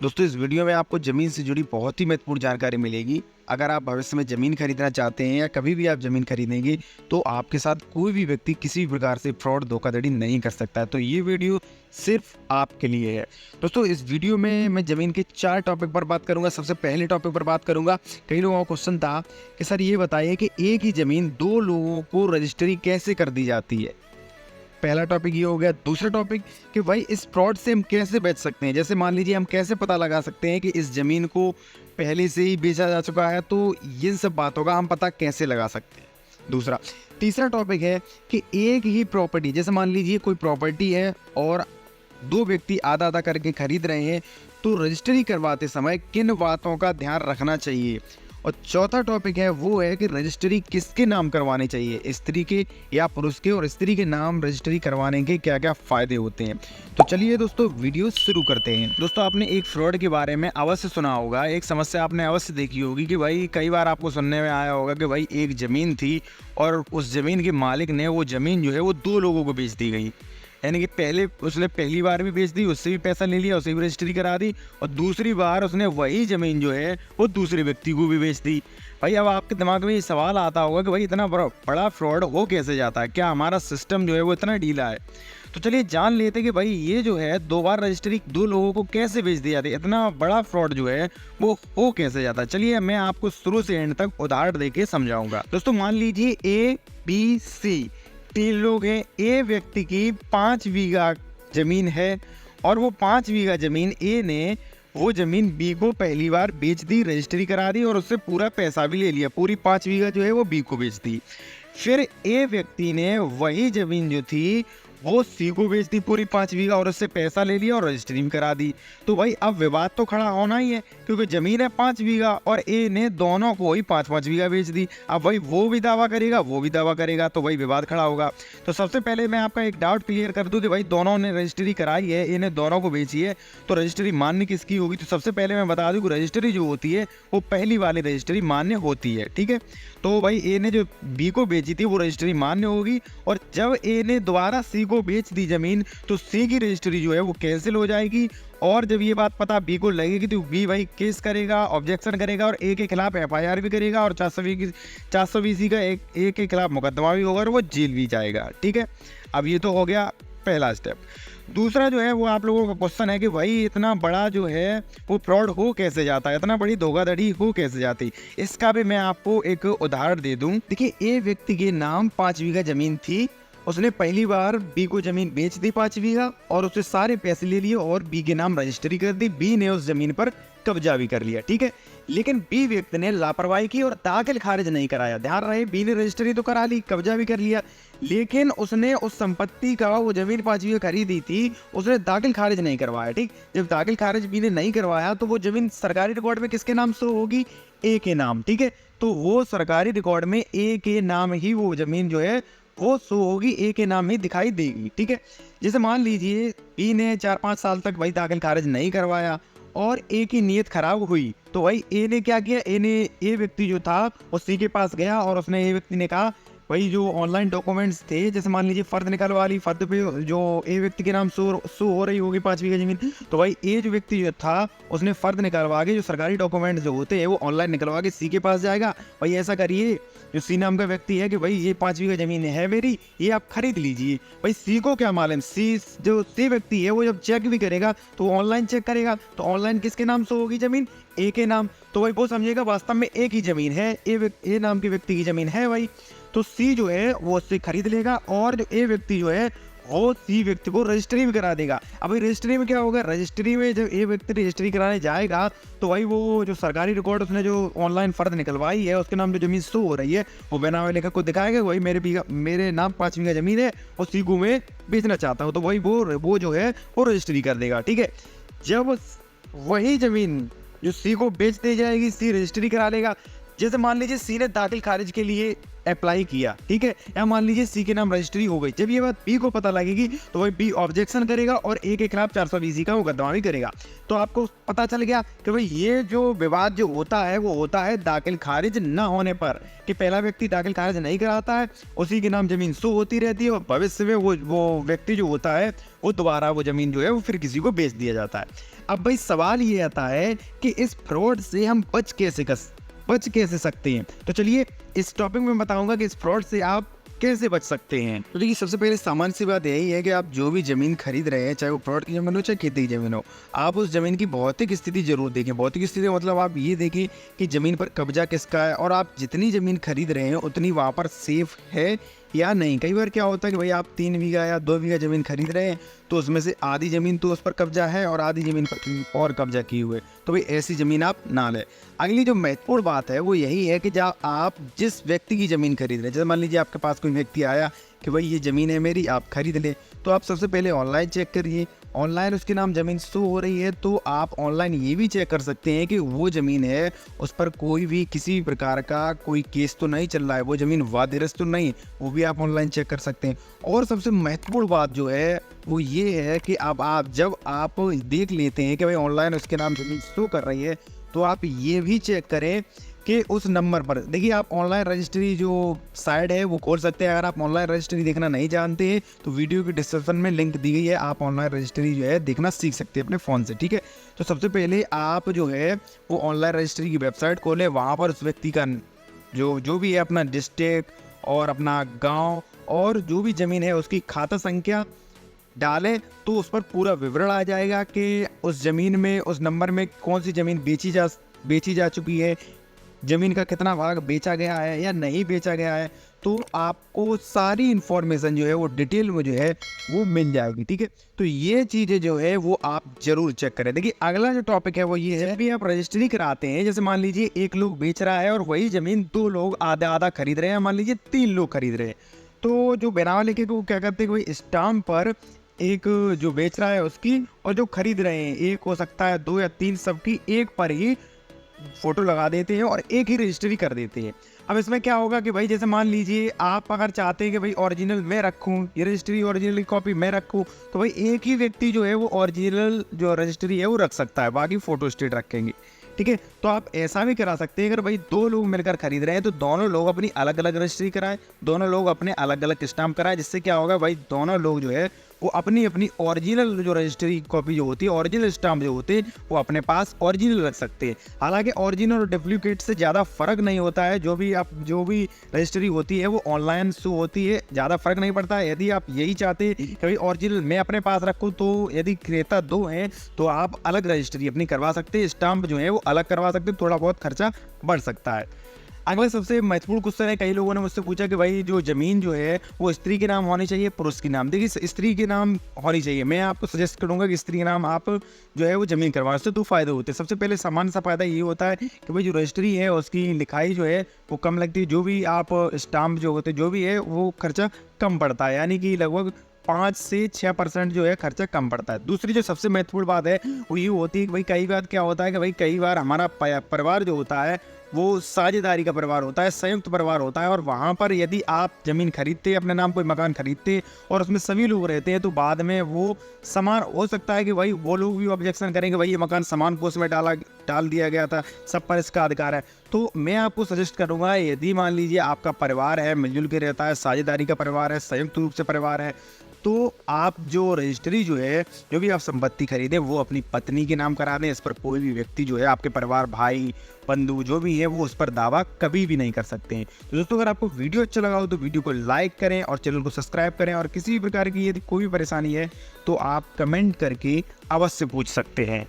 दोस्तों इस वीडियो में आपको ज़मीन से जुड़ी बहुत ही महत्वपूर्ण जानकारी मिलेगी। अगर आप भविष्य में ज़मीन खरीदना चाहते हैं या कभी भी आप ज़मीन खरीदेंगे तो आपके साथ कोई भी व्यक्ति किसी भी प्रकार से फ्रॉड धोखाधड़ी नहीं कर सकता है। तो ये वीडियो सिर्फ आपके लिए है। दोस्तों इस वीडियो में मैं ज़मीन के 4 टॉपिक पर बात करूंगा। सबसे पहले टॉपिक पर बात करूंगा, कई लोगों का क्वेश्चन था कि सर ये बताइए कि एक ही ज़मीन 2 लोगों को रजिस्ट्री कैसे कर दी जाती है। पहला टॉपिक ये हो गया। दूसरा टॉपिक कि भाई इस फ्रॉड से हम कैसे बच सकते हैं। जैसे मान लीजिए हम कैसे पता लगा सकते हैं कि इस ज़मीन को पहले से ही बेचा जा चुका है, तो इन सब बातों का हम पता कैसे लगा सकते हैं। दूसरा तीसरा टॉपिक है कि एक ही प्रॉपर्टी, जैसे मान लीजिए कोई प्रॉपर्टी है और 2 व्यक्ति आधा आधा करके खरीद रहे हैं, तो रजिस्ट्री करवाते समय किन बातों का ध्यान रखना चाहिए। और चौथा टॉपिक है वो है कि रजिस्ट्री किसके नाम करवानी चाहिए, स्त्री के या पुरुष के, और स्त्री के नाम रजिस्ट्री करवाने के क्या क्या फ़ायदे होते हैं। तो चलिए दोस्तों वीडियो शुरू करते हैं। दोस्तों आपने एक फ्रॉड के बारे में अवश्य सुना होगा, एक समस्या आपने अवश्य देखी होगी कि भाई कई बार आपको सुनने में आया होगा कि भाई एक ज़मीन थी और उस ज़मीन के मालिक ने वो ज़मीन जो है वो 2 लोगों को बेच दी गई। यानी कि पहले उसने पहली बार भी बेच दी, उससे भी पैसा ले लिया, उसे भी रजिस्ट्री करा दी, और दूसरी बार उसने वही ज़मीन जो है वो दूसरे व्यक्ति को भी बेच दी। भाई अब आपके दिमाग में ये सवाल आता होगा कि भाई इतना बड़ा फ्रॉड हो कैसे जाता है, क्या हमारा सिस्टम जो है वो इतना ढीला है। तो चलिए जान लेते हैं कि भाई ये जो है 2 बार रजिस्ट्री 2 लोगों को कैसे बेच दी जाती है, इतना बड़ा फ्रॉड जो है वो हो कैसे जाता है। चलिए मैं आपको शुरू से एंड तक उदाहरण देके समझाऊंगा। दोस्तों मान लीजिए ABC 3 लोग हैं। ए व्यक्ति की 5 बीघा जमीन है और वो 5 बीघा जमीन ए ने वो जमीन बी को पहली बार बेच दी, रजिस्ट्री करा दी और उससे पूरा पैसा भी ले लिया। पूरी 5 बीघा जो है वो बी को बेच दी। फिर ए व्यक्ति ने वही जमीन जो थी वो सी को बेच दी पूरी 5 बीघा और उससे पैसा ले लिया और रजिस्ट्री भी करा दी। तो भाई अब विवाद तो खड़ा होना ही है, क्योंकि जमीन है 5 बीघा और ए ने दोनों को ही 5-5 बीघा बेच दी। अब भाई वो भी दावा करेगा, वो भी दावा करेगा, तो भाई विवाद खड़ा होगा। तो सबसे पहले मैं आपका एक डाउट क्लियर कर दूं कि भाई दोनों ने रजिस्ट्री कराई है, ए ने दोनों को बेची है, तो रजिस्ट्री मान्य किसकी होगी। तो सबसे पहले मैं बता दूं कि रजिस्ट्री जो होती है वो पहली वाली रजिस्ट्री मान्य होती है। ठीक है, तो भाई ए ने जो बी को बेची थी वो रजिस्ट्री मान्य होगी, और जब ए ने दोबारा सी को बेच दी जमीन तो सी की रजिस्ट्री जो है वो कैंसिल हो जाएगी। और जब ये बात पता बी को लगेगी तो बी भाई केस करेगा, ऑब्जेक्शन करेगा और ए के खिलाफ FIR भी करेगा, और 420 का ए के खिलाफ मुकदमा भी होगा और वो जेल भी जाएगा। ठीक है, अब ये तो हो गया पहला स्टेप। दूसरा जो है वो आप लोगों का क्वेश्चन है कि भाई इतना बड़ा जो है वो फ्रॉड हो कैसे जाता है, इतना बड़ी धोखाधड़ी हो कैसे जाती। इसका भी मैं आपको एक उदाहरण दे दूं। देखिए ए व्यक्ति के नाम 5 बीघा जमीन थी, उसने पहली बार बी को जमीन बेच दी 5 बीघा और उससे सारे पैसे ले लिए और बी के नाम रजिस्ट्री कर दी। बी ने उस जमीन पर कब्जा भी कर लिया। ठीक है, लेकिन बी व्यक्ति ने लापरवाही की और दाखिल खारिज नहीं कराया। ध्यान रहे, बी ने रजिस्ट्री तो करा ली, कब्जा भी कर लिया, लेकिन उसने उस संपत्ति का, वो जमीन 5 बीघा खरीदी थी, उसने दाखिल खारिज नहीं करवाया। ठीक, जब दाखिल खारिज बी ने नहीं करवाया तो वो जमीन सरकारी रिकॉर्ड में किसके नाम शो होगी, ए के नाम। ठीक है, तो वो सरकारी रिकॉर्ड में ए के नाम ही वो जमीन जो है वो शो होगी, ए के नाम ही दिखाई देगी। ठीक है, जैसे मान लीजिए बी ने 4-5 साल तक भाई दाखिल खारिज नहीं करवाया और ए की नीयत खराब हुई, तो भाई ए ने क्या किया, ए व्यक्ति जो था वो सी के पास गया और उसने ए व्यक्ति ने कहा भाई जो ऑनलाइन डॉक्यूमेंट्स थे, जैसे मान लीजिए फर्द निकलवा ली, फर्द पे जो ए व्यक्ति के नाम शो हो रही होगी 5 बीघा जमीन, तो भाई ए जो व्यक्ति जो था उसने फर्द निकलवा के, जो सरकारी डॉक्यूमेंट्स जो होते हैं वो ऑनलाइन निकलवा के सी के पास जाएगा। भाई ऐसा करिए, जो सी नाम का व्यक्ति है कि भाई ये 5 बीघा जमीन है मेरी, ये आप खरीद लीजिए। भाई सी को क्या मालूम, जो सी व्यक्ति है वो जब चेक भी करेगा तो ऑनलाइन चेक करेगा, तो ऑनलाइन किसके नाम शो होगी जमीन, ए के नाम। तो भाई वो समझेगा वास्तव में ए की जमीन है, ए नाम के व्यक्ति की जमीन है भाई, तो सी जो है वो उससे खरीद लेगा और जो ए व्यक्ति जो है वो सी व्यक्ति को रजिस्ट्री भी करा देगा। अब भाई रजिस्ट्री में क्या होगा, रजिस्ट्री में जब ए व्यक्ति रजिस्ट्री कराने जाएगा तो भाई वो जो सरकारी रिकॉर्ड उसने जो ऑनलाइन फर्द निकलवाई है उसके नाम जो जमीन शो हो रही है वो बिना लेखक को दिखाएगा, वही मेरे नाम 5 बीघा जमीन है और सी को मैं बेचना चाहता हूँ, तो भाई वो जो है वो रजिस्ट्री कर देगा। ठीक है, जब वही जमीन जो सी को बेच दी जाएगी, सी रजिस्ट्री करा लेगा। जैसे मान लीजिए सी ने दाखिल खारिज के लिए अप्लाई किया, ठीक है, या मान लीजिए सी के नाम रजिस्ट्री हो गई। जब ये बात बी को पता लगेगी तो वही बी ऑब्जेक्शन करेगा और ए के खिलाफ 420 का मुकदमा भी करेगा। तो आपको पता चल गया कि भाई ये जो विवाद जो होता है वो होता है दाखिल खारिज न होने पर, कि पहला व्यक्ति दाखिल खारिज नहीं कराता है, उसी के नाम जमीन शो होती रहती है और भविष्य में वो व्यक्ति जो होता है वो दोबारा वो जमीन जो है वो फिर किसी को बेच दिया जाता है। अब भाई सवाल ये आता है कि इस फ्रॉड से हम बच कैसे सकते हैं। तो चलिए इस टॉपिक में बताऊंगा कि इस फ्रॉड से आप कैसे बच सकते हैं। तो देखिए सबसे पहले सामान्य सी बात यही है कि आप जो भी जमीन खरीद रहे हैं, चाहे वो प्लॉट की जमीन हो चाहे खेती की जमीन हो, आप उस जमीन की भौतिक स्थिति जरूर देखें। भौतिक स्थिति मतलब आप ये देखें कि जमीन पर कब्जा किसका है और आप जितनी जमीन खरीद रहे हैं उतनी वहाँ पर सेफ है या नहीं। कई बार क्या होता है कि भाई आप 3 बीघा या 2 बीघा जमीन खरीद रहे हैं तो उसमें से आधी जमीन तो उस पर कब्जा है और आधी जमीन पर और कब्जा किए हुए, तो भाई ऐसी जमीन आप ना लें। अगली जो महत्वपूर्ण बात है वो यही है कि जब आप जिस व्यक्ति की जमीन खरीद रहे हैं, जैसे मान लीजिए आपके पास कोई व्यक्ति आया कि भाई ये ज़मीन है मेरी, आप खरीद लें, तो आप सबसे पहले ऑनलाइन चेक करिए। ऑनलाइन उसके नाम ज़मीन शो हो रही है तो आप ऑनलाइन ये भी चेक कर सकते हैं कि वो ज़मीन है उस पर कोई भी किसी भी प्रकार का कोई केस तो नहीं चल रहा है, वो ज़मीन वादिरस तो नहीं, वो भी आप ऑनलाइन चेक कर सकते हैं। और सबसे महत्वपूर्ण बात जो है वो ये है कि अब जब आप देख लेते हैं कि भाई ऑनलाइन उसके नाम ज़मीन शो कर रही है तो आप ये भी चेक करें कि उस नंबर पर, देखिए आप ऑनलाइन रजिस्ट्री जो साइट है वो खोल सकते हैं। अगर आप ऑनलाइन रजिस्ट्री देखना नहीं जानते हैं तो वीडियो की डिस्क्रिप्शन में लिंक दी गई है, आप ऑनलाइन रजिस्ट्री जो है देखना सीख सकते हैं अपने फ़ोन से, ठीक है। तो सबसे पहले आप जो है वो ऑनलाइन रजिस्ट्री की वेबसाइट खोलें, वहाँ पर उस व्यक्ति का जो भी है अपना डिस्ट्रिक्ट और अपना गाँव और जो भी ज़मीन है उसकी खाता संख्या डालें तो उस पर पूरा विवरण आ जाएगा कि उस ज़मीन में उस नंबर में कौन सी ज़मीन बेची जा चुकी है, ज़मीन का कितना भाग बेचा गया है या नहीं बेचा गया है। तो आपको सारी इन्फॉर्मेशन जो है वो डिटेल में जो है वो मिल जाएगी, ठीक है। तो ये चीज़ें जो है वो आप ज़रूर चेक करें। देखिए अगला जो टॉपिक है वो ये है, भी आप रजिस्ट्री कराते हैं, जैसे मान लीजिए एक लोग बेच रहा है और वही ज़मीन 2 लोग आधा खरीद रहे हैं, मान लीजिए 3 लोग खरीद रहे हैं, तो जो बनावा लेके वो क्या करते हैं, कोई स्टाम्प पर एक जो बेच रहा है उसकी और जो खरीद रहे हैं, एक हो सकता है 2 या 3, सबकी एक पर ही फोटो लगा देते हैं और एक ही रजिस्ट्री कर देते हैं। अब इसमें क्या होगा कि भाई जैसे मान लीजिए आप अगर चाहते हैं कि भाई ओरिजिनल मैं रखूं, ये रजिस्ट्री ओरिजिनल कॉपी मैं रखूं, तो भाई एक ही व्यक्ति जो है वो ओरिजिनल जो रजिस्ट्री है वो रख सकता है, बाकी फोटो स्टेट रखेंगे, ठीक है। तो आप ऐसा भी करा सकते हैं, अगर भाई 2 लोग मिलकर खरीद रहे हैं तो दोनों लोग अपनी अलग अलग रजिस्ट्री कराएं, दोनों लोग अपने अलग अलग स्टाम्प कराएं, जिससे क्या होगा भाई दोनों लोग जो है वो अपनी अपनी ओरिजिनल जो रजिस्ट्री कॉपी जो होती है, ओरिजिनल स्टाम्प जो होते हैं वो अपने पास ओरिजिनल रख सकते हैं। हालांकि ओरिजिनल और डुप्लीकेट से ज़्यादा फ़र्क नहीं होता है, जो भी रजिस्ट्री होती है वो ऑनलाइन शो होती है, ज़्यादा फर्क नहीं पड़ता है। यदि आप यही चाहते हैं कि भाई ओरिजिनल मैं अपने पास रखूँ, तो यदि क्रेता 2 हैं तो आप अलग रजिस्ट्री अपनी करवा सकते हैं, स्टाम्प जो है वो अलग करवा सकते हैं, थोड़ा बहुत खर्चा बढ़ सकता है। अगला सबसे महत्वपूर्ण क्वेश्चन है, कई लोगों ने मुझसे पूछा कि भाई जो ज़मीन जो है वो स्त्री के नाम होनी चाहिए पुरुष के नाम। देखिए स्त्री के नाम होनी चाहिए, मैं आपको सजेस्ट करूंगा कि स्त्री के नाम आप जो है वो ज़मीन करवाएं। उससे 2 फायदे होते हैं। सबसे पहले सामान्य सा फायदा ये होता है कि भाई जो रजिस्ट्री है उसकी लिखाई जो है वो कम लगती है, जो भी आप स्टाम्प जो होते जो भी है वो खर्चा कम पड़ता है, यानी कि लगभग 5 से 6% जो है खर्चा कम पड़ता है। दूसरी जो सबसे महत्वपूर्ण बात है वो ये होती है कि भाई कई बार क्या होता है कि भाई कई बार हमारा परिवार जो होता है वो साझेदारी का परिवार होता है, संयुक्त परिवार होता है, और वहाँ पर यदि आप ज़मीन खरीदते हैं, अपने नाम कोई मकान खरीदते और उसमें सभी लोग रहते हैं, तो बाद में वो समान हो सकता है कि भाई वो लोग भी ऑब्जेक्शन करेंगे, भाई ये मकान समान पोस्ट में डाल दिया गया था, सब पर इसका अधिकार है। तो मैं आपको सजेस्ट करूँगा, यदि मान लीजिए आपका परिवार है, मिलजुल के रहता है, साझेदारी का परिवार है, संयुक्त रूप से परिवार है, तो आप जो रजिस्ट्री जो है, जो भी आप संपत्ति खरीदें वो अपनी पत्नी के नाम करा दें। इस पर कोई भी व्यक्ति जो है आपके परिवार, भाई, बंधु जो भी है वो उस पर दावा कभी भी नहीं कर सकते हैं। तो दोस्तों अगर आपको वीडियो अच्छा लगा हो तो वीडियो को लाइक करें और चैनल को सब्सक्राइब करें, और किसी भी प्रकार की यदि कोई भी परेशानी है तो आप कमेंट करके अवश्य पूछ सकते हैं।